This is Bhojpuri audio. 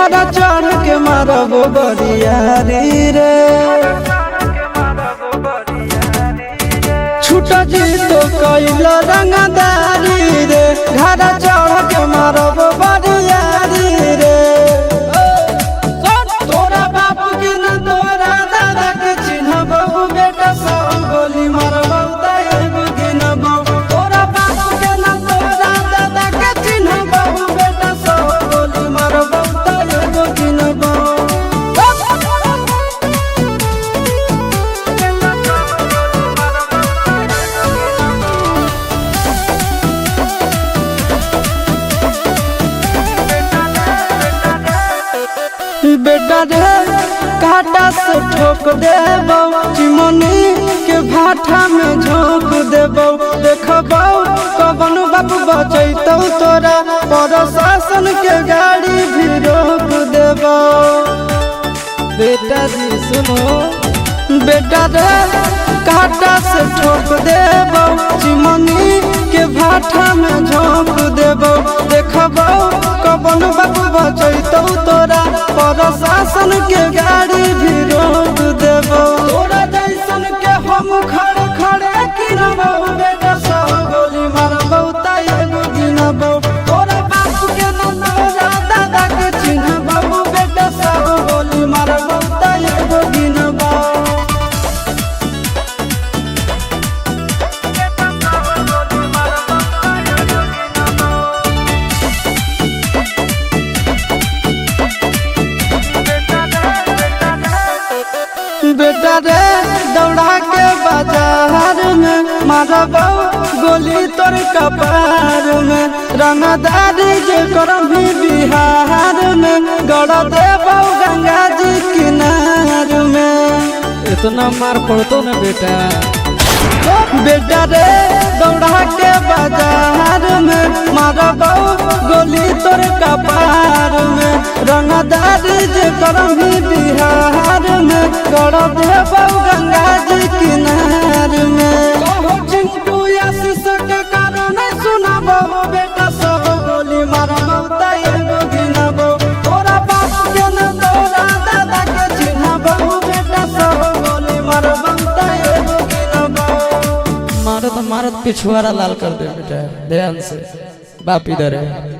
घरा चढ़ के मारब बरियारी रे छूटा जी तो कैल रंगदारी रे घरा चढ़ के मारब बरियारी रे तोरा बापू के न तोरा दादा के चिन्हबहु बेटा सब गोली मारबहु एगो गिनबहु तोरा बापू के न तोरा दादा के चिन्हबहु बेटा सब गोली मारबहु एगो गिनबहु बेटा रे काटा से ठोक देबौ चिमनी के भाटा में झोंक देबौ देखबौ कवन बाप बचैतौ तोरा प्रशासन के गाड़ी भी रोक देबौ बेटा जी सुनो बेटा रे काटा से ठोक देबौ चिमनी के भाटा में झोंक देबौ देखबौ कवन बाप बचैतौ तोरा प्रशासन के गाड़ी भी रोक देबौ तोरा जैसन के हम खड़े खड़े गिनबौ बेटा सब गोली मारबौ एगो गिनबौ तोरा बाप के न तोरा दादा के चिन्हबौ बेटा सब गोली मारबौ एगो गिनबौ बेटा रे दौड़ा के बाजार में मारबौ गोली तोर कपार में रंगदारी जे करम भी बिहार में गड़ देबौ गंगा जी किनार में इतना मार पड़तो ना बेटा बेटा रे दौड़ा के बाजार में मारबौ गोली तोर कपार में रंगदारी जे करम भी बिहार में गड़ देबौ गंगा जी किनार में चिंटू आशीष के कारण सुनबौ बेटा सब गोली मारबौ एगो गिनबौ तोरा बाप के न तोरा दादा के चिन्हबौ बेटा सब गोली मारबौ एगो गिनबौ मारत पिछुआरा लाल कर दे बेटा ध्यान से बाप इधर है।